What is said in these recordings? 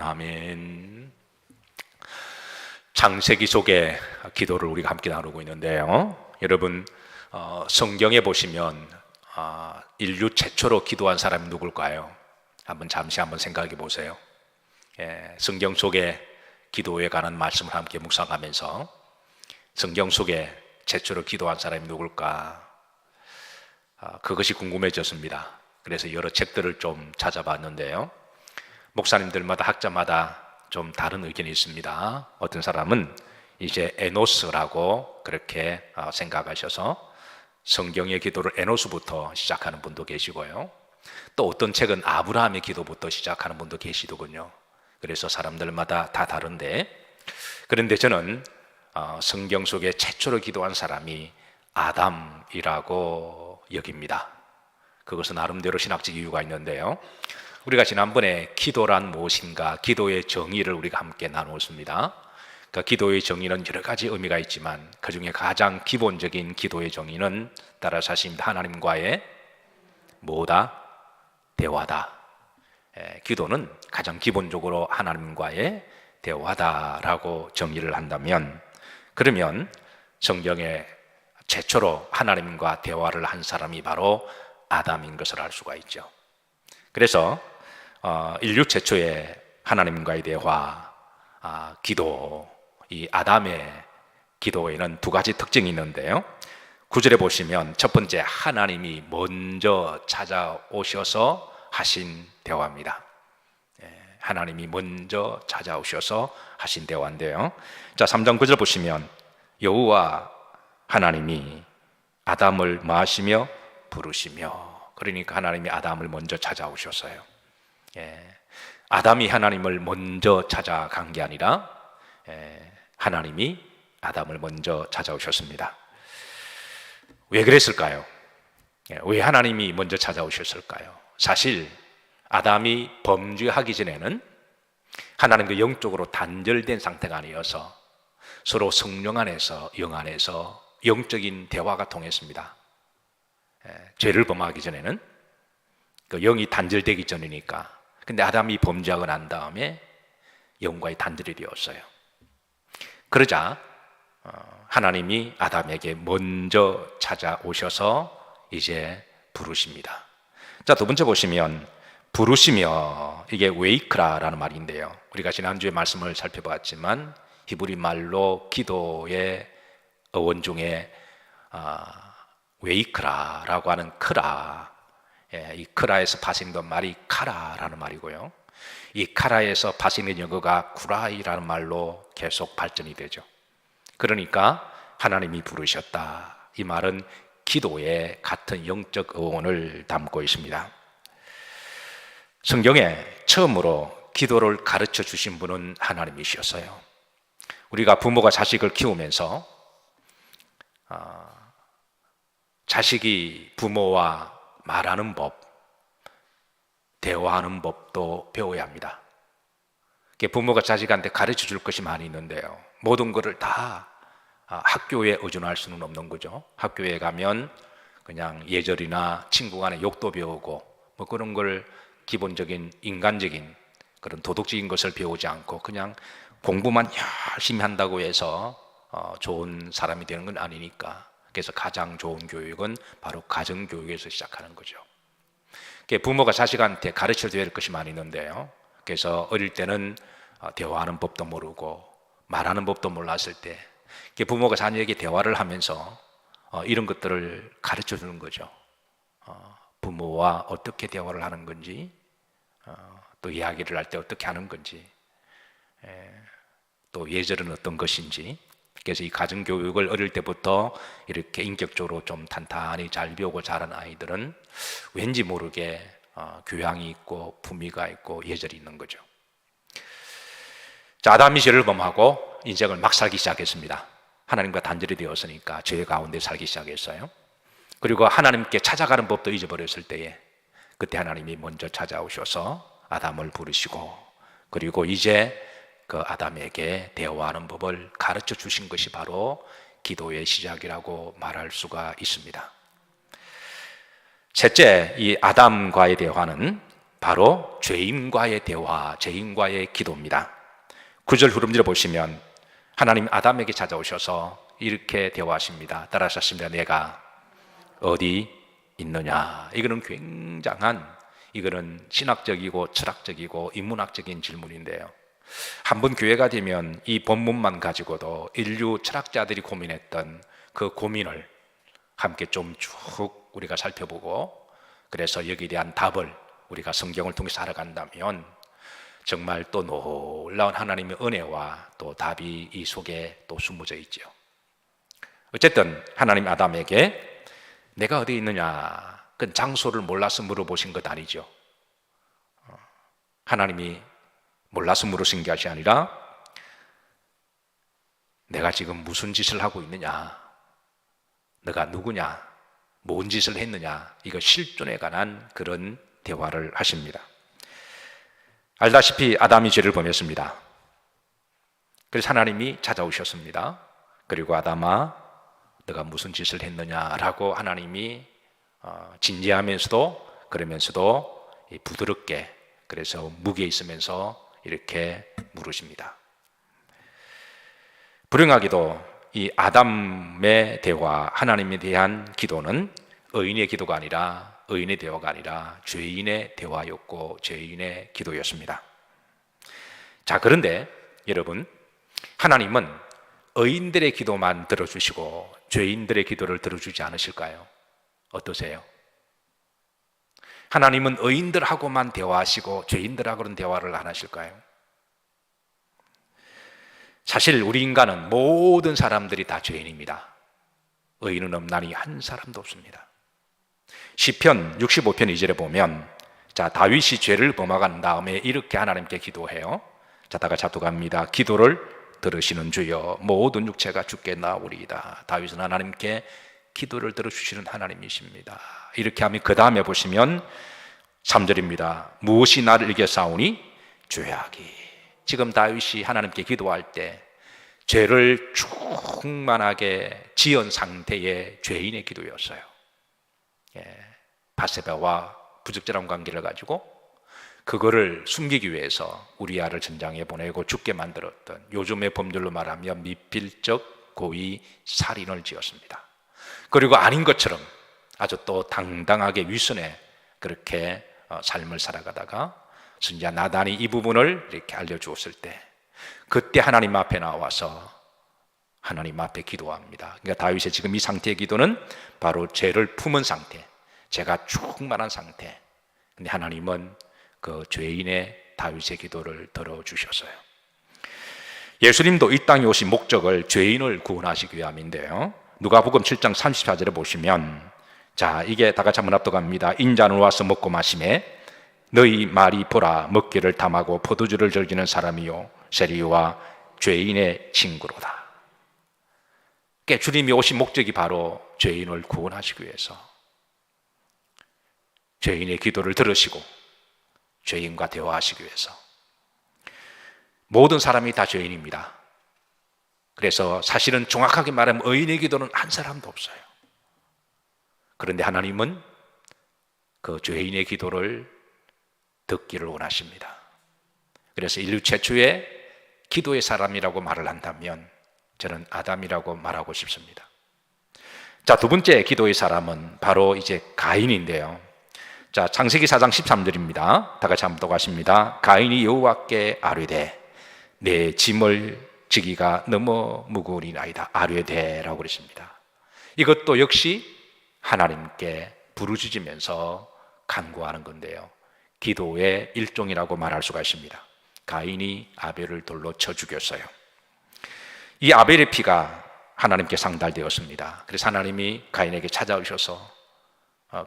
아멘. 창세기 속의 기도를 우리가 함께 나누고 있는데요. 여러분, 성경에 보시면 인류 최초로 기도한 사람이 누굴까요? 잠시 생각해 보세요. 성경 속에 기도에 관한 말씀을 함께 묵상하면서 성경 속에 최초로 기도한 사람이 누굴까? 그것이 궁금해졌습니다. 그래서 여러 책들을 좀 찾아봤는데요. 목사님들마다 학자마다 좀 다른 의견이 있습니다. 어떤 사람은 이제 에노스라고 그렇게 생각하셔서 성경의 기도를 에노스부터 시작하는 분도 계시고요. 또 어떤 책은 아브라함의 기도부터 시작하는 분도 계시더군요. 그래서 사람들마다 다 다른데, 그런데 저는 성경 속에 최초로 기도한 사람이 아담이라고 여깁니다. 그것은 나름대로 신학적 이유가 있는데요. 우리가 지난번에 기도란 무엇인가, 기도의 정의를 우리가 함께 나누었습니다. 그러니까 기도의 정의는 여러 가지 의미가 있지만 그 중에 가장 기본적인 기도의 정의는 따라서 하십니다. 하나님과의 뭐다? 대화다. 기도는 가장 기본적으로 하나님과의 대화다라고 정의를 한다면, 그러면 성경에 최초로 하나님과 대화를 한 사람이 바로 아담인 것을 알 수가 있죠. 그래서 인류 최초의 하나님과의 대화, 기도, 이 아담의 기도에는 두 가지 특징이 있는데요. 9절에 보시면 첫 번째, 하나님이 먼저 찾아오셔서 하신 대화입니다. 하나님이 먼저 찾아오셔서 하신 대화인데요. 자, 3장 9절 보시면 여호와 하나님이 아담을 마시며 부르시며, 그러니까 하나님이 아담을 먼저 찾아오셨어요. 아담이 하나님을 먼저 찾아간 게 아니라 하나님이 아담을 먼저 찾아오셨습니다. 왜 그랬을까요? 왜 하나님이 먼저 찾아오셨을까요? 사실 아담이 범죄하기 전에는 하나님과 영적으로 단절된 상태가 아니어서 서로 성령 안에서, 영 안에서 영적인 대화가 통했습니다. 죄를 범하기 전에는 그 영이 단절되기 전이니까. 근데 아담이 범죄하고 난 다음에 영과의 단절이 되었어요. 그러자 하나님이 아담에게 먼저 찾아오셔서 이제 부르십니다. 자, 두 번째 보시면 부르시며, 이게 웨이크라라는 말인데요. 우리가 지난주에 말씀을 살펴봤지만 히브리 말로 기도의 어원 중에 웨이크라라고 하는 크라, 이 크라에서 파생된 말이 카라라는 말이고요. 이 카라에서 파생된 영어가 구라이라는 말로 계속 발전이 되죠. 그러니까 하나님이 부르셨다, 이 말은 기도에 같은 영적 어원을 담고 있습니다. 성경에 처음으로 기도를 가르쳐 주신 분은 하나님이셨어요. 우리가 부모가 자식을 키우면서 자식이 부모와 말하는 법, 대화하는 법도 배워야 합니다. 부모가 자식한테 가르쳐 줄 것이 많이 있는데요, 모든 것을 다 학교에 의존할 수는 없는 거죠. 학교에 가면 그냥 예절이나 친구 간의 욕도 배우고 뭐 그런 걸, 기본적인 인간적인 그런 도덕적인 것을 배우지 않고 그냥 공부만 열심히 한다고 해서 좋은 사람이 되는 건 아니니까. 그래서 가장 좋은 교육은 바로 가정교육에서 시작하는 거죠. 부모가 자식한테 가르쳐야 될 것이 많이 있는데요, 그래서 어릴 때는 대화하는 법도 모르고 말하는 법도 몰랐을 때 부모가 자녀에게 대화를 하면서 이런 것들을 가르쳐 주는 거죠. 부모와 어떻게 대화를 하는 건지, 또 이야기를 할 때 어떻게 하는 건지, 또 예절은 어떤 것인지. 그래서 이 가정교육을 어릴 때부터 이렇게 인격적으로 좀 탄탄히 잘 배우고 자란 아이들은 왠지 모르게 교양이 있고 품위가 있고 예절이 있는 거죠. 자, 아담이 죄를 범하고 인생을 막 살기 시작했습니다. 하나님과 단절이 되었으니까 죄 가운데 살기 시작했어요. 그리고 하나님께 찾아가는 법도 잊어버렸을 때에 그때 하나님이 먼저 찾아오셔서 아담을 부르시고, 그리고 이제 그 아담에게 대화하는 법을 가르쳐 주신 것이 바로 기도의 시작이라고 말할 수가 있습니다. 셋째, 이 아담과의 대화는 바로 죄인과의 대화, 죄인과의 기도입니다. 9절 후름질을 보시면 하나님 아담에게 찾아오셔서 이렇게 대화하십니다. 따라하셨습니다. 내가 어디 있느냐. 이거는 굉장한, 이거는 신학적이고 철학적이고 인문학적인 질문인데요. 한번 교회가 되면 이 본문만 가지고도 인류 철학자들이 고민했던 그 고민을 함께 좀 쭉 우리가 살펴보고, 그래서 여기에 대한 답을 우리가 성경을 통해서 알아간다면 정말 또 놀라운 하나님의 은혜와 또 답이 이 속에 또 숨어져 있죠. 어쨌든 하나님 아담에게 내가 어디 있느냐, 그 장소를 몰라서 물어보신 것 아니죠. 하나님이 몰라서 물으신 것이 아니라 내가 지금 무슨 짓을 하고 있느냐, 너가 누구냐, 뭔 짓을 했느냐, 이거 실존에 관한 그런 대화를 하십니다. 알다시피 아담이 죄를 범했습니다. 그래서 하나님이 찾아오셨습니다. 그리고 아담아, 너가 무슨 짓을 했느냐라고 하나님이 진지하면서도 그러면서도 부드럽게, 그래서 무게 있으면서 이렇게 물으십니다. 불행하게도 이 아담의 대화, 하나님에 대한 기도는 의인의 기도가 아니라, 의인의 대화가 아니라 죄인의 대화였고 죄인의 기도였습니다. 자, 그런데 여러분, 하나님은 의인들의 기도만 들어주시고 죄인들의 기도를 들어주지 않으실까요? 어떠세요? 하나님은 의인들하고만 대화하시고 죄인들하고는 대화를 안 하실까요? 사실 우리 인간은 모든 사람들이 다 죄인입니다. 의인은 없나니 한 사람도 없습니다. 시편 65편 2절에 보면, 자, 다윗이 죄를 범하간 다음에 이렇게 하나님께 기도해요. 자, 다 같이 합독합니다. 기도를 들으시는 주여 모든 육체가 주께 나오리이다. 다윗은 하나님께 기도를 들어주시는 하나님이십니다. 이렇게 하면 그 다음에 보시면 3절입니다. 무엇이 나를 이겨싸우니 죄악이. 지금 다윗이 하나님께 기도할 때 죄를 충만하게 지은 상태의 죄인의 기도였어요. 바세바와 부적절한 관계를 가지고 그거를 숨기기 위해서 우리아를 전장에 보내고 죽게 만들었던, 요즘의 법률로 말하면 미필적 고의 살인을 지었습니다. 그리고 아닌 것처럼 아주 또 당당하게 위선에 그렇게 삶을 살아가다가 선지자 나단이 이 부분을 이렇게 알려주었을 때, 그때 하나님 앞에 나와서 하나님 앞에 기도합니다. 그러니까 다윗의 지금 이 상태의 기도는 바로 죄를 품은 상태, 죄가 충만한 상태. 근데 하나님은 그 죄인의 다윗의 기도를 들어주셨어요. 예수님도 이 땅에 오신 목적을 죄인을 구원하시기 위함인데요. 누가복음 7장 34절에 보시면, 자, 이게 다 같이 한번 합독합니다. 인자는 와서 먹고 마시매 너희 말이 보라, 먹기를 탐하고 포도주를 즐기는 사람이요 세리와 죄인의 친구로다. 그러니까 주님이 오신 목적이 바로 죄인을 구원하시기 위해서, 죄인의 기도를 들으시고 죄인과 대화하시기 위해서. 모든 사람이 다 죄인입니다. 그래서 사실은 정확하게 말하면 의인의 기도는 한 사람도 없어요. 그런데 하나님은 그 죄인의 기도를 듣기를 원하십니다. 그래서 인류 최초의 기도의 사람이라고 말을 한다면 저는 아담이라고 말하고 싶습니다. 자, 두 번째 기도의 사람은 바로 이제 가인인데요. 자, 창세기 4장 13절입니다. 다 같이 한번 독하십니다. 가인이 여호와께 아뢰되 내 짐을 지기가 너무 무거우리나이다. 아뢰되라고 그랬습니다. 이것도 역시 하나님께 부르짖으면서 간구하는 건데요. 기도의 일종이라고 말할 수가 있습니다. 가인이 아벨을 돌로 쳐 죽였어요. 이 아벨의 피가 하나님께 상달되었습니다. 그래서 하나님이 가인에게 찾아오셔서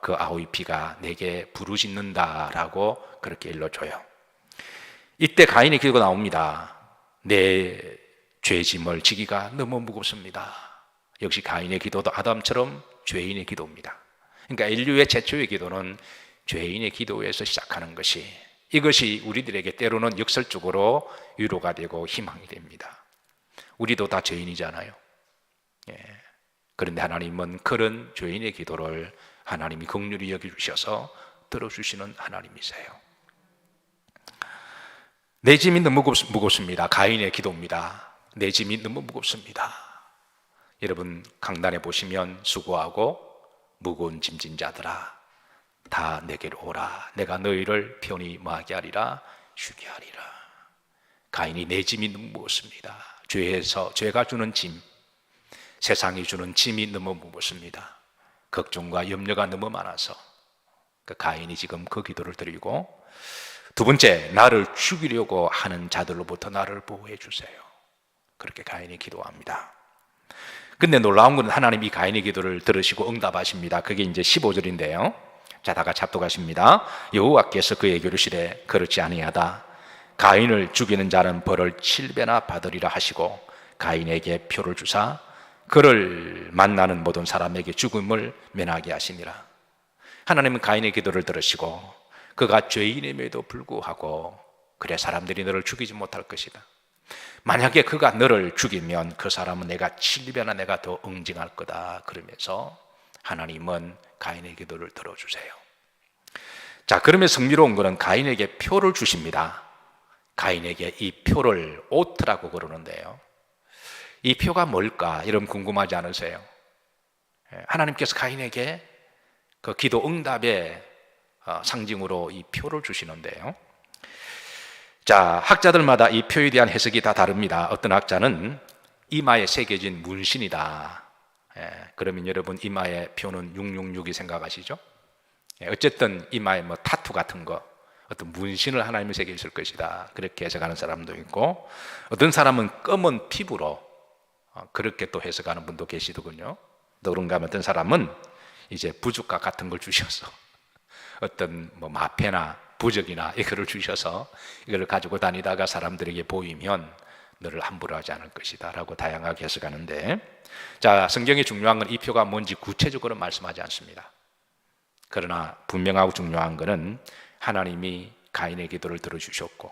그 아우의 피가 내게 부르짖는다라고 그렇게 일러줘요. 이때 가인의 기도가 나옵니다. 내 죄짐을 지기가 너무 무겁습니다. 역시 가인의 기도도 아담처럼 죄인의 기도입니다. 그러니까 인류의 최초의 기도는 죄인의 기도에서 시작하는 것이, 이것이 우리들에게 때로는 역설적으로 위로가 되고 희망이 됩니다. 우리도 다 죄인이잖아요. 그런데 하나님은 그런 죄인의 기도를 하나님이 긍휼히 여겨주셔서 들어주시는 하나님이세요. 내 짐이 너무 무겁습니다. 가인의 기도입니다. 내 짐이 너무 무겁습니다. 여러분 강단에 보시면 수고하고 무거운 짐진 자들아 다 내게로 오라. 내가 너희를 편히 뭐하게 하리라? 쉬게 하리라. 가인이 내 짐이 너무 무겁습니다. 죄가 주는 짐, 세상이 주는 짐이 너무 무겁습니다. 걱정과 염려가 너무 많아서 그 가인이 지금 그 기도를 드리고, 두 번째, 나를 죽이려고 하는 자들로부터 나를 보호해 주세요. 그렇게 가인이 기도합니다. 근데 놀라운 건 하나님이 가인의 기도를 들으시고 응답하십니다. 그게 이제 15절인데요. 자, 다 같이 합독하십니다. 여호와께서 그에게 이르시되 그렇지 아니하다. 가인을 죽이는 자는 벌을 7배나 받으리라 하시고 가인에게 표를 주사 그를 만나는 모든 사람에게 죽음을 면하게 하시니라. 하나님은 가인의 기도를 들으시고 그가 죄인임에도 불구하고 그래 사람들이 너를 죽이지 못할 것이다. 만약에 그가 너를 죽이면 그 사람은 내가 7배나 내가 더 응징할 거다. 그러면서 하나님은 가인의 기도를 들어주세요. 자, 그러면 성미로운 것은 가인에게 표를 주십니다. 가인에게 이 표를 오트라고 그러는데요. 이 표가 뭘까? 여러분 궁금하지 않으세요? 하나님께서 가인에게 그 기도 응답의 상징으로 이 표를 주시는데요. 자, 학자들마다 이 표에 대한 해석이 다 다릅니다. 어떤 학자는 이마에 새겨진 문신이다. 그러면 여러분 이마의 표는 666이 생각하시죠? 어쨌든 이마에 뭐 타투 같은 거, 어떤 문신을 하나님이 새겨 있을 것이다. 그렇게 해석하는 사람도 있고, 어떤 사람은 검은 피부로 그렇게 또 해석하는 분도 계시더군요. 또 그런가 하면 어떤 사람은 이제 부둣과 같은 걸 주셔서 어떤 뭐 마패나 부적이나 이거를 주셔서 이걸 가지고 다니다가 사람들에게 보이면 너를 함부로 하지 않을 것이다 라고 다양하게 해석하는데, 자, 성경이 중요한 건 이 표가 뭔지 구체적으로 말씀하지 않습니다. 그러나 분명하고 중요한 것은 하나님이 가인의 기도를 들어주셨고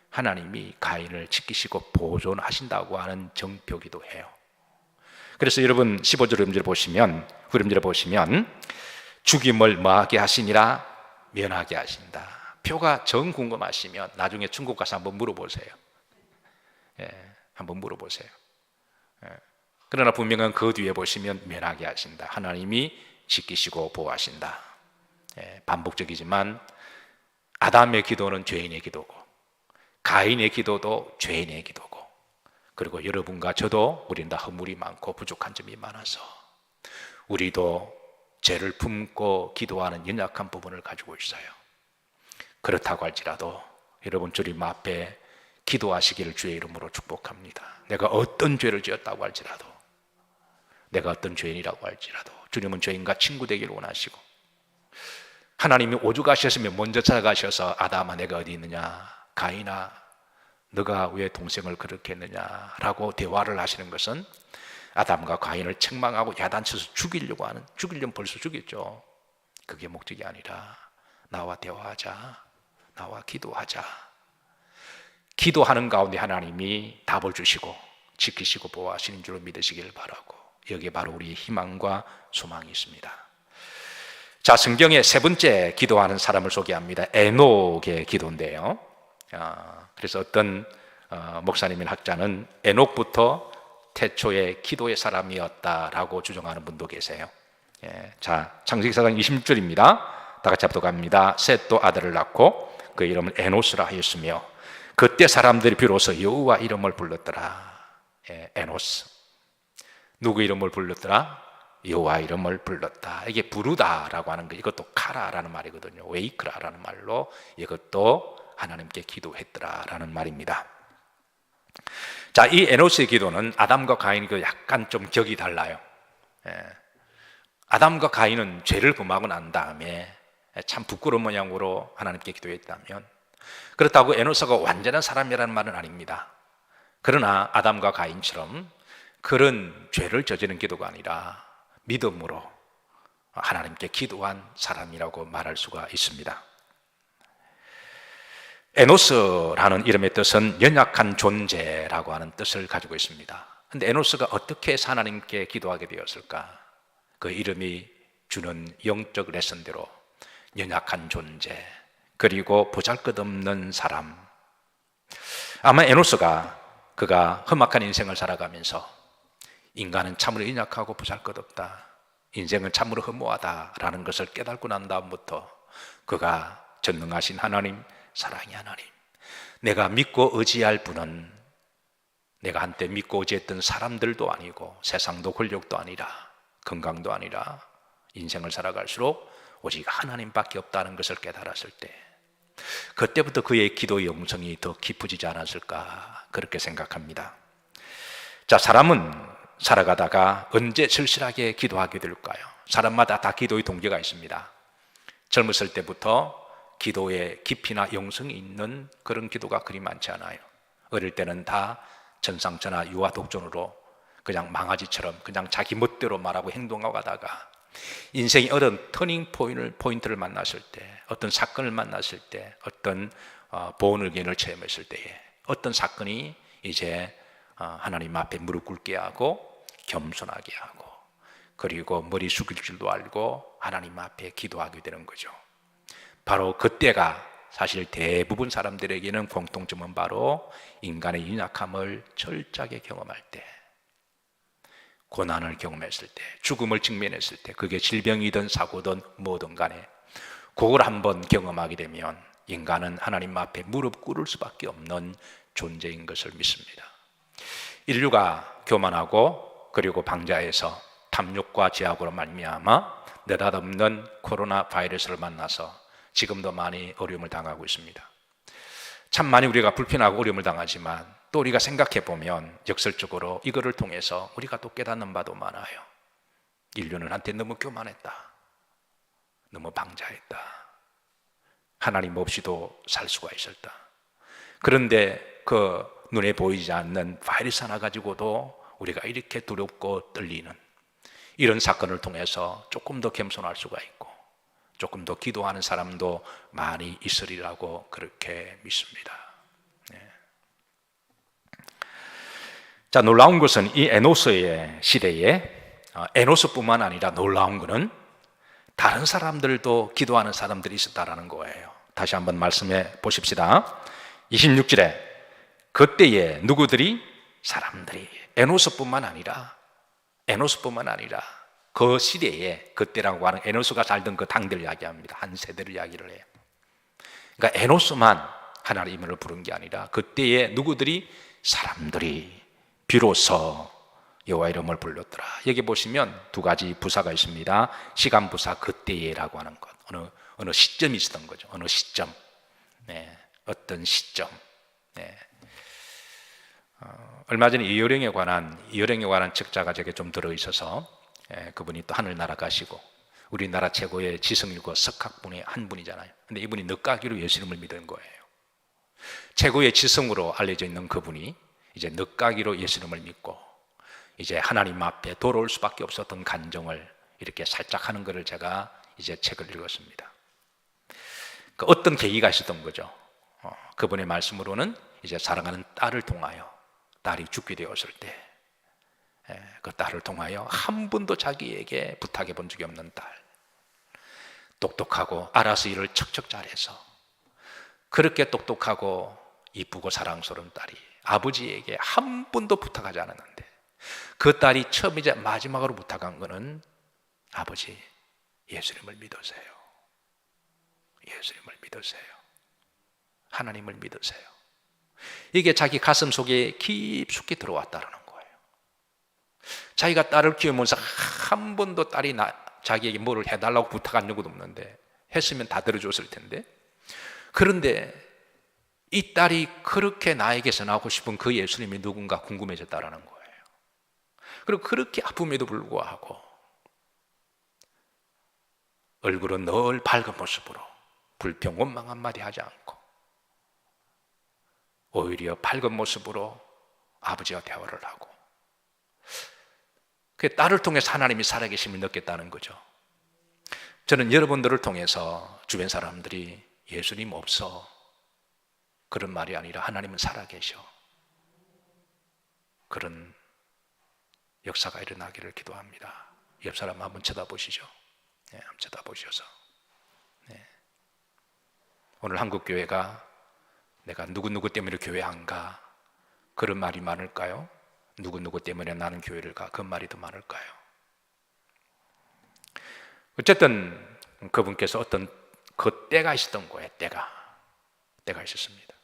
하나님이 가인을 지키시고 보존하신다고 하는 정표기도 해요. 그래서 여러분 15절 후렴절에 보시면 죽임을 뭐하게 하시니라? 면하게 하신다. 표가 정 궁금하시면 나중에 중국 가서 한번 물어보세요. 한번 물어보세요. 그러나 분명한 그 뒤에 보시면 면하게 하신다. 하나님이 지키시고 보호하신다. 반복적이지만 아담의 기도는 죄인의 기도고 가인의 기도도 죄인의 기도고, 그리고 여러분과 저도 우리는 다 허물이 많고 부족한 점이 많아서 우리도 죄를 품고 기도하는 연약한 부분을 가지고 있어요. 그렇다고 할지라도 여러분 주님 앞에 기도하시기를 주의 이름으로 축복합니다. 내가 어떤 죄를 지었다고 할지라도, 내가 어떤 죄인이라고 할지라도 주님은 죄인과 친구 되기를 원하시고, 하나님이 오죽하셨으면 먼저 찾아가셔서 아담아 내가 어디 있느냐, 가인아 너가 왜 동생을 그렇게 했느냐 라고 대화를 하시는 것은 아담과 가인을 책망하고 야단쳐서 죽이려면 벌써 죽였죠. 그게 목적이 아니라 나와 대화하자, 나와 기도하자. 기도하는 가운데 하나님이 답을 주시고 지키시고 보호하시는 줄로 믿으시길 바라고, 여기에 바로 우리의 희망과 소망이 있습니다. 자, 성경의 세 번째 기도하는 사람을 소개합니다. 에녹의 기도인데요. 그래서 어떤 목사님인 학자는 에녹부터 태초의 기도의 사람이었다라고 주장하는 분도 계세요. 자, 창세기 4장 26절입니다. 다 같이 합독합니다. 셋도 아들을 낳고 그 이름을 에노스라 하였으며 그때 사람들이 비로소 여호와 이름을 불렀더라. 에노스. 누구 이름을 불렀더라? 여호와 이름을 불렀다. 이게 부르다라고 하는 거, 이것도 카라라는 말이거든요. 웨이크라라는 말로 이것도 하나님께 기도했더라라는 말입니다. 자, 이 에노스의 기도는 아담과 가인이 약간 좀 격이 달라요. 아담과 가인은 죄를 범하고 난 다음에 참 부끄러운 모양으로 하나님께 기도했다면, 그렇다고 에노스가 완전한 사람이라는 말은 아닙니다. 그러나 아담과 가인처럼 그런 죄를 저지른 기도가 아니라 믿음으로 하나님께 기도한 사람이라고 말할 수가 있습니다. 에노스라는 이름의 뜻은 연약한 존재라고 하는 뜻을 가지고 있습니다. 그런데 에노스가 어떻게 해서 하나님께 기도하게 되었을까? 그 이름이 주는 영적 레슨대로 연약한 존재, 그리고 보잘것없는 사람, 아마 에노스가 그가 험악한 인생을 살아가면서 인간은 참으로 연약하고 보잘것없다, 인생은 참으로 허무하다라는 것을 깨닫고 난 다음부터 그가 전능하신 하나님, 사랑의 하나님, 내가 믿고 의지할 분은 내가 한때 믿고 의지했던 사람들도 아니고 세상도 권력도 아니라 건강도 아니라 인생을 살아갈수록 오직 하나님밖에 없다는 것을 깨달았을 때, 그때부터 그의 기도의 영성이 더 깊어지지 않았을까 그렇게 생각합니다. 자, 사람은 살아가다가 언제 절실하게 기도하게 될까요? 사람마다 다 기도의 동기가 있습니다. 젊었을 때부터 기도의 깊이나 영성이 있는 그런 기도가 그리 많지 않아요. 어릴 때는 다 전상전하 유아독존으로 그냥 망아지처럼 그냥 자기 멋대로 말하고 행동하고 가다가 인생의 어떤 터닝 포인트를 만났을 때, 어떤 사건을 만났을 때, 어떤 보온의견을 체험했을 때에 어떤 사건이 이제 하나님 앞에 무릎 꿇게 하고 겸손하게 하고 그리고 머리 숙일 줄도 알고 하나님 앞에 기도하게 되는 거죠. 바로 그때가 사실 대부분 사람들에게는 공통점은 바로 인간의 연약함을 철저하게 경험할 때, 고난을 경험했을 때, 죽음을 직면했을 때, 그게 질병이든 사고든 뭐든 간에 그걸 한번 경험하게 되면 인간은 하나님 앞에 무릎 꿇을 수밖에 없는 존재인 것을 믿습니다. 인류가 교만하고 그리고 방자해서 탐욕과 제약으로 말미암아 느닷없는 코로나 바이러스를 만나서 지금도 많이 어려움을 당하고 있습니다. 참 많이 우리가 불편하고 어려움을 당하지만 또 우리가 생각해 보면 역설적으로 이거를 통해서 우리가 또 깨닫는 바도 많아요. 인류는 한때 너무 교만했다, 너무 방자했다, 하나님 없이도 살 수가 있었다. 그런데 그 눈에 보이지 않는 바이러스 하나 가지고도 우리가 이렇게 두렵고 떨리는 이런 사건을 통해서 조금 더 겸손할 수가 있고 조금 더 기도하는 사람도 많이 있으리라고 그렇게 믿습니다. 네. 자, 놀라운 것은 이 에노스의 시대에 에노스뿐만 아니라 놀라운 것은 다른 사람들도 기도하는 사람들이 있었다라는 거예요. 다시 한번 말씀해 보십시다. 26절에 그때에 누구들이? 사람들이. 에노스뿐만 아니라 그 시대에, 그때라고 하는 에노스가 살던 그 당대를 이야기합니다. 한 세대를 이야기를 해요. 그러니까 에노스만 하나님을 부른 게 아니라 그때에 누구들이? 사람들이 비로소 여호와 이름을 불렀더라. 여기 보시면 두 가지 부사가 있습니다. 시간 부사 그때에라고 하는 것, 어느 시점이 있었던 거죠. 어느 시점, 네, 어떤 시점. 네. 얼마 전에 이효령에 관한 책자가 제게 좀 들어있어서 그분이 또 하늘 날아가시고 우리나라 최고의 지성인과 석학분의 한 분이잖아요. 근데 이분이 늦가기로 예수님을 믿은 거예요. 최고의 지성으로 알려져 있는 그분이 이제 늦가기로 예수님을 믿고 이제 하나님 앞에 돌아올 수밖에 없었던 간정을 이렇게 살짝 하는 것을 제가 이제 책을 읽었습니다. 그 어떤 계기가 있었던 거죠. 그분의 말씀으로는 이제 사랑하는 딸을 통하여, 딸이 죽게 되었을 때 그 딸을 통하여 한 번도 자기에게 부탁해 본 적이 없는 딸, 똑똑하고 알아서 일을 척척 잘해서 그렇게 똑똑하고 이쁘고 사랑스러운 딸이 아버지에게 한 번도 부탁하지 않았는데 그 딸이 처음이자 마지막으로 부탁한 것은 아버지, 예수님을 믿으세요. 예수님을 믿으세요. 하나님을 믿으세요. 이게 자기 가슴 속에 깊숙이 들어왔다는 거예요. 자기가 딸을 키우면서 한 번도 딸이 자기에게 뭐를 해달라고 부탁한 적도 없는데 했으면 다 들어줬을 텐데, 그런데 이 딸이 그렇게 나에게 전하고 싶은 그 예수님이 누군가 궁금해졌다는 거예요. 그리고 그렇게 아픔에도 불구하고 얼굴은 늘 밝은 모습으로 불평 원망 한마디 하지 않고 오히려 밝은 모습으로 아버지와 대화를 하고, 그 딸을 통해서 하나님이 살아계심을 느꼈다는 거죠. 저는 여러분들을 통해서 주변 사람들이 예수님 없어, 그런 말이 아니라 하나님은 살아계셔, 그런 역사가 일어나기를 기도합니다. 옆 사람 한번 쳐다보시죠. 네, 한번 쳐다보셔서. 네. 오늘 한국교회가 내가 누구누구 때문에 교회 안 가? 그런 말이 많을까요? 누구누구 때문에 나는 교회를 가? 그 말이 더 많을까요? 어쨌든 그분께서 어떤 그 때가 있었던 거예요. 때가 있었습니다.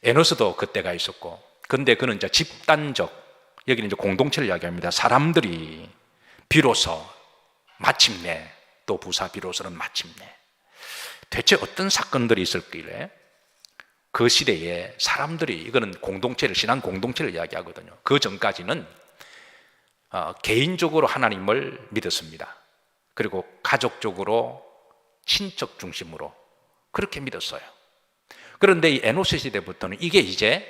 에노스도 그 때가 있었고, 근데 그는 이제 집단적, 여기는 이제 공동체를 이야기합니다. 사람들이 비로소 마침내, 또 부사 비로소는 마침내, 대체 어떤 사건들이 있었길래 그 시대에 사람들이, 이거는 공동체를, 신앙 공동체를 이야기하거든요. 그 전까지는 개인적으로 하나님을 믿었습니다. 그리고 가족적으로, 친척 중심으로 그렇게 믿었어요. 그런데 이 에노스 시대부터는 이게 이제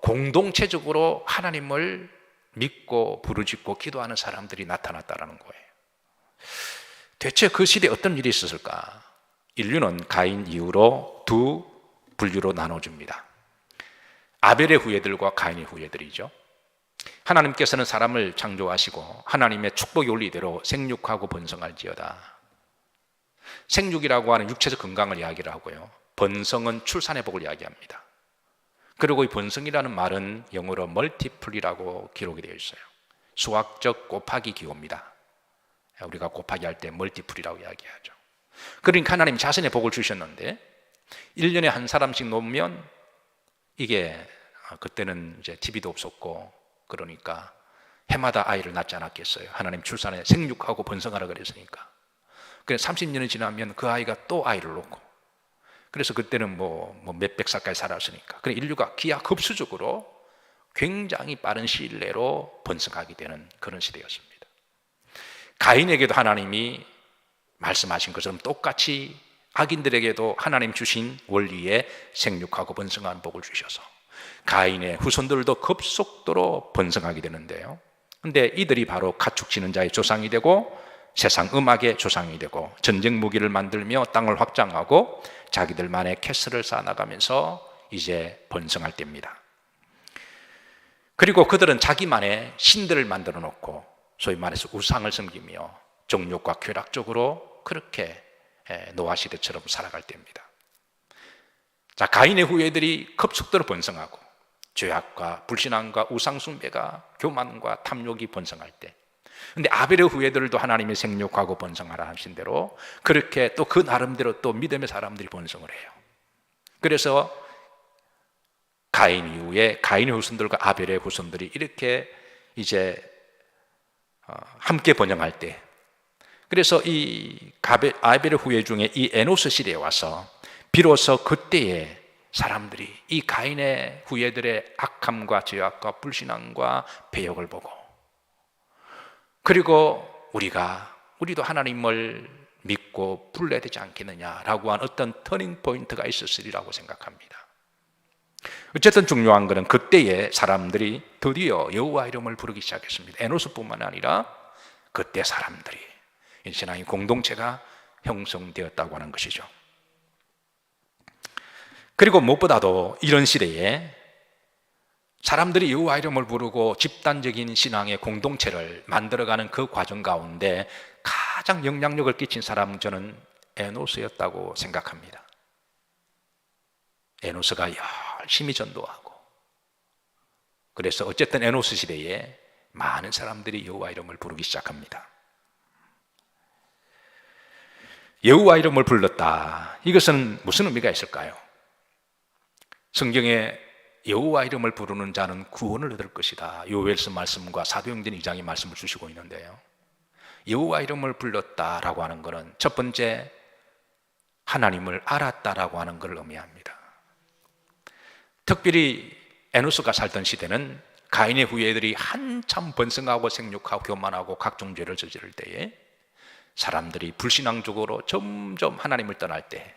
공동체적으로 하나님을 믿고 부르짖고 기도하는 사람들이 나타났다는 거예요. 대체 그 시대에 어떤 일이 있었을까? 인류는 가인 이후로 두 분류로 나눠집니다. 아벨의 후예들과 가인의 후예들이죠. 하나님께서는 사람을 창조하시고 하나님의 축복의 원리대로 생육하고 번성할지어다. 생육이라고 하는 육체적 건강을 이야기를 하고요, 번성은 출산의 복을 이야기합니다. 그리고 이 번성이라는 말은 영어로 멀티플이라고 기록이 되어 있어요. 수학적 곱하기 기호입니다. 우리가 곱하기 할 때 멀티플이라고 이야기하죠. 그러니까 하나님 자신의 복을 주셨는데 1년에 한 사람씩 놓으면, 이게 그때는 이제 TV도 없었고 그러니까 해마다 아이를 낳지 않았겠어요. 하나님 출산에 생육하고 번성하라 그랬으니까. 그래서 30년이 지나면 그 아이가 또 아이를 놓고, 그래서 그때는 뭐 몇백 살까지 살았으니까, 그래 인류가 기하급수적으로 굉장히 빠른 시일 내로 번성하게 되는 그런 시대였습니다. 가인에게도 하나님이 말씀하신 것처럼 똑같이 악인들에게도 하나님 주신 원리에 생육하고 번성한 복을 주셔서 가인의 후손들도 급속도로 번성하게 되는데요, 근데 이들이 바로 가축지는 자의 조상이 되고 세상 음악의 조상이 되고 전쟁 무기를 만들며 땅을 확장하고 자기들만의 캐슬을 쌓아나가면서 이제 번성할 때입니다. 그리고 그들은 자기만의 신들을 만들어 놓고 소위 말해서 우상을 섬기며 정욕과 쾌락적으로 그렇게 노아 시대처럼 살아갈 때입니다. 자, 가인의 후예들이 급속도로 번성하고 죄악과 불신앙과 우상숭배가, 교만과 탐욕이 번성할 때, 근데 아벨의 후예들도 하나님이 생육하고 번성하라 하신 대로 그렇게 또 그 나름대로 또 믿음의 사람들이 번성을 해요. 그래서 가인 이후에 가인의 후손들과 아벨의 후손들이 이렇게 이제 함께 번영할 때, 그래서 이 아벨의 후예 중에 이 에노스 시대에 와서 비로소 그때의 사람들이 이 가인의 후예들의 악함과 죄악과 불신앙과 배역을 보고, 그리고 우리도 하나님을 믿고 불러야 되지 않겠느냐라고 한 어떤 터닝 포인트가 있었으리라고 생각합니다. 어쨌든 중요한 것은 그때의 사람들이 드디어 여호와 이름을 부르기 시작했습니다. 에노스뿐만 아니라 그때 사람들이, 신앙의 공동체가 형성되었다고 하는 것이죠. 그리고 무엇보다도 이런 시대에 사람들이 여호와 이름을 부르고 집단적인 신앙의 공동체를 만들어가는 그 과정 가운데 가장 영향력을 끼친 사람은 저는 에노스였다고 생각합니다. 에노스가 열심히 전도하고, 그래서 어쨌든 에노스 시대에 많은 사람들이 여호와 이름을 부르기 시작합니다. 여호와 이름을 불렀다, 이것은 무슨 의미가 있을까요? 성경에 여호와 이름을 부르는 자는 구원을 얻을 것이다, 요엘서 말씀과 사도행전 2장의 말씀을 주시고 있는데요, 여호와 이름을 불렀다라고 하는 것은 첫 번째 하나님을 알았다라고 하는 것을 의미합니다. 특별히 에노스가 살던 시대는 가인의 후예들이 한참 번성하고 생육하고 교만하고 각종 죄를 저지를 때에 사람들이 불신앙적으로 점점 하나님을 떠날 때,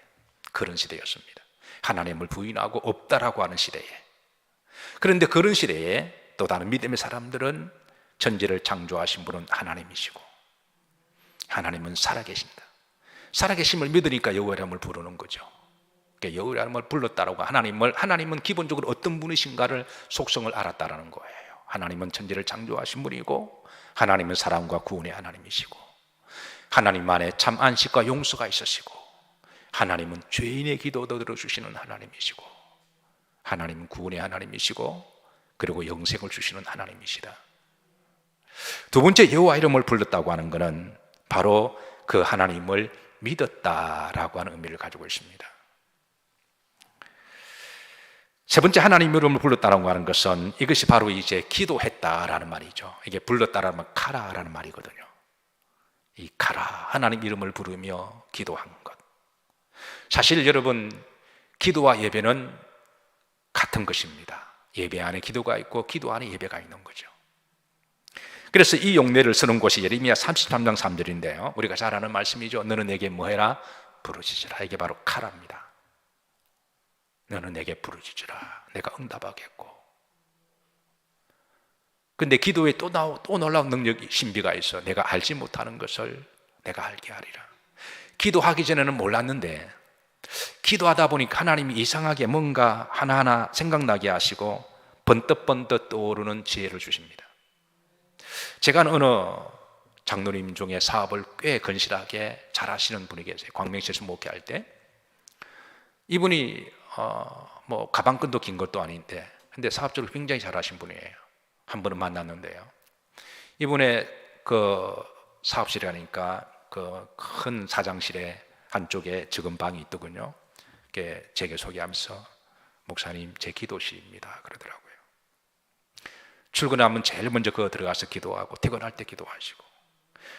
그런 시대였습니다. 하나님을 부인하고 없다라고 하는 시대에, 그런데 그런 시대에 또 다른 믿음의 사람들은 천지를 창조하신 분은 하나님이시고 하나님은 살아계신다, 살아계심을 믿으니까 여호와 이름을 부르는 거죠. 그러니까 여호와 이름을 불렀다라고, 하나님은 기본적으로 어떤 분이신가를 속성을 알았다라는 거예요. 하나님은 천지를 창조하신 분이고 하나님은 사랑과 구원의 하나님이시고 하나님 안에 참 안식과 용서가 있으시고 하나님은 죄인의 기도도 들어주시는 하나님이시고, 하나님은 구원의 하나님이시고, 그리고 영생을 주시는 하나님이시다. 두 번째, 여호와 이름을 불렀다고 하는 것은 바로 그 하나님을 믿었다라고 하는 의미를 가지고 있습니다. 세 번째, 하나님 이름을 불렀다라고 하는 것은 이것이 바로 이제 기도했다라는 말이죠. 이게 불렀다라는 말, 카라라는 말이거든요. 이 카라, 하나님 이름을 부르며 기도한 것. 사실 여러분, 기도와 예배는 같은 것입니다. 예배 안에 기도가 있고 기도 안에 예배가 있는 거죠. 그래서 이 용례를 쓰는 곳이 예레미야 33장 3절인데요, 우리가 잘 아는 말씀이죠. 너는 내게 뭐해라? 부르짖으라. 이게 바로 카라입니다. 너는 내게 부르짖으라. 내가 응답하겠고. 근데 기도에 또 놀라운 능력이, 신비가 있어. 내가 알지 못하는 것을 내가 알게 하리라. 기도하기 전에는 몰랐는데 기도하다 보니까 하나님이 이상하게 뭔가 하나하나 생각나게 하시고 번뜩번뜩 떠오르는 지혜를 주십니다. 제가 어느 장로님 중에 사업을 꽤 건실하게 잘 하시는 분이 계세요. 광명시에서 목회할 때. 이분이 뭐 가방끈도 긴 것도 아닌데, 근데 사업적으로 굉장히 잘 하신 분이에요. 한 번은 만났는데요, 이분의 그 사업실이라니까 그 큰 사장실에 한쪽에 적은 방이 있더군요. 제게 소개하면서 목사님, 제 기도실입니다 그러더라고요. 출근하면 제일 먼저 그거 들어가서 기도하고 퇴근할 때 기도하시고.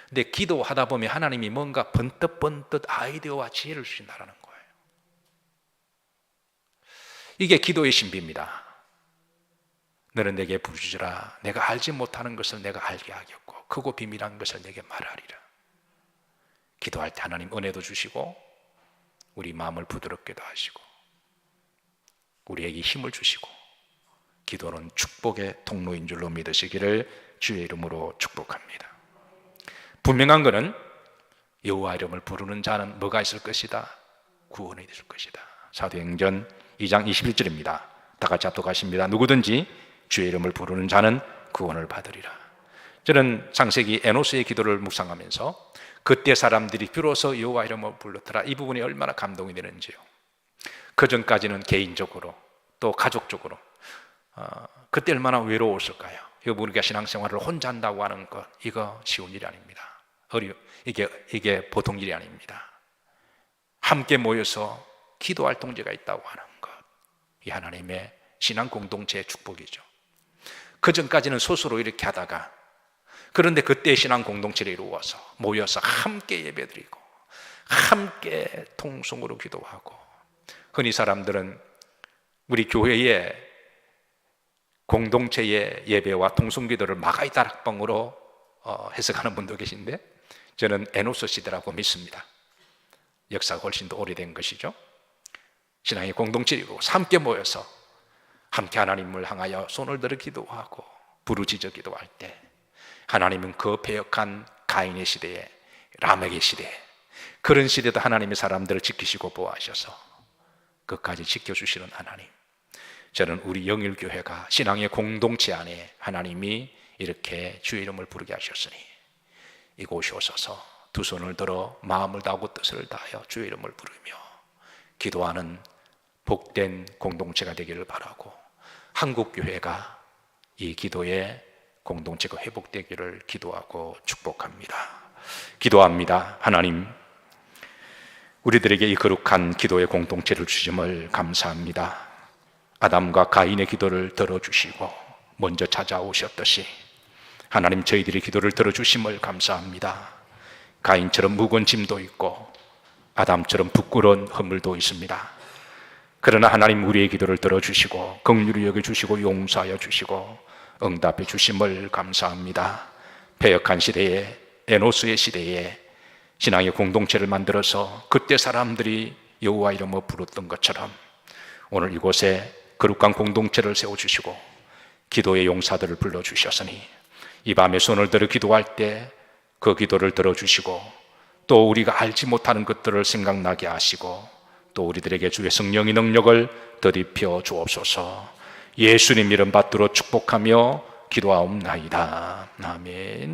근데 기도하다 보면 하나님이 뭔가 번뜩번뜩 아이디어와 지혜를 주신다는 거예요. 이게 기도의 신비입니다. 너는 내게 부르짖으라. 내가 알지 못하는 것을 내가 알게 하겠고 크고 비밀한 것을 내게 말하리라. 기도할 때 하나님 은혜도 주시고 우리 마음을 부드럽게도 하시고 우리에게 힘을 주시고, 기도는 축복의 통로인 줄로 믿으시기를 주의 이름으로 축복합니다. 분명한 것은 여호와 이름을 부르는 자는 뭐가 있을 것이다? 구원이 있을 것이다. 사도행전 2장 21절입니다. 다 같이 합독하십니다. 누구든지 주의 이름을 부르는 자는 구원을 받으리라. 저는 창세기 에노스의 기도를 묵상하면서 그때 사람들이 비로소 여호와 이름을 불렀더라, 이 부분이 얼마나 감동이 되는지요. 그 전까지는 개인적으로 또 가족적으로 그때 얼마나 외로웠을까요? 우리가 신앙생활을 혼자 한다고 하는 것, 이거 쉬운 일이 아닙니다. 이게 보통 일이 아닙니다. 함께 모여서 기도할 동지가 있다고 하는 것, 이 하나님의 신앙 공동체의 축복이죠. 그 전까지는 스스로 이렇게 하다가, 그런데 그때 신앙 공동체를 이루어서 모여서 함께 예배드리고 함께 통성으로 기도하고, 흔히 사람들은 우리 교회의 공동체의 예배와 통성기도를 마가이 다락방으로 해석하는 분도 계신데, 저는 에노스 시대라고 믿습니다. 역사가 훨씬 더 오래된 것이죠. 신앙의 공동체이고 함께 모여서 함께 하나님을 향하여 손을 들어 기도하고 부르짖어 기도할 때, 하나님은 그 패역한 가인의 시대에, 라멕의 시대에, 그런 시대도 하나님의 사람들을 지키시고 보호하셔서 끝까지 지켜주시는 하나님. 저는 우리 영일교회가 신앙의 공동체 안에 하나님이 이렇게 주의 이름을 부르게 하셨으니 이곳에 오셔서 두 손을 들어 마음을 다하고 뜻을 다하여 주의 이름을 부르며 기도하는 복된 공동체가 되기를 바라고, 한국교회가 이 기도의 공동체가 회복되기를 기도하고 축복합니다. 기도합니다. 하나님, 우리들에게 이 거룩한 기도의 공동체를 주심을 감사합니다. 아담과 가인의 기도를 들어주시고 먼저 찾아오셨듯이 하나님, 저희들의 기도를 들어주심을 감사합니다. 가인처럼 무거운 짐도 있고 아담처럼 부끄러운 허물도 있습니다. 그러나 하나님, 우리의 기도를 들어주시고 긍휼히 여겨주시고 용서하여 주시고 응답해 주심을 감사합니다. 패역한 시대에, 에노스의 시대에 신앙의 공동체를 만들어서 그때 사람들이 여호와 이름을 부르던 것처럼 오늘 이곳에 거룩한 공동체를 세워주시고 기도의 용사들을 불러주셨으니 이 밤에 손을 들어 기도할 때 그 기도를 들어주시고 또 우리가 알지 못하는 것들을 생각나게 하시고 또 우리들에게 주의 성령의 능력을 더입혀 주옵소서. 예수님 이름 받들어 축복하며 기도하옵나이다. 아멘.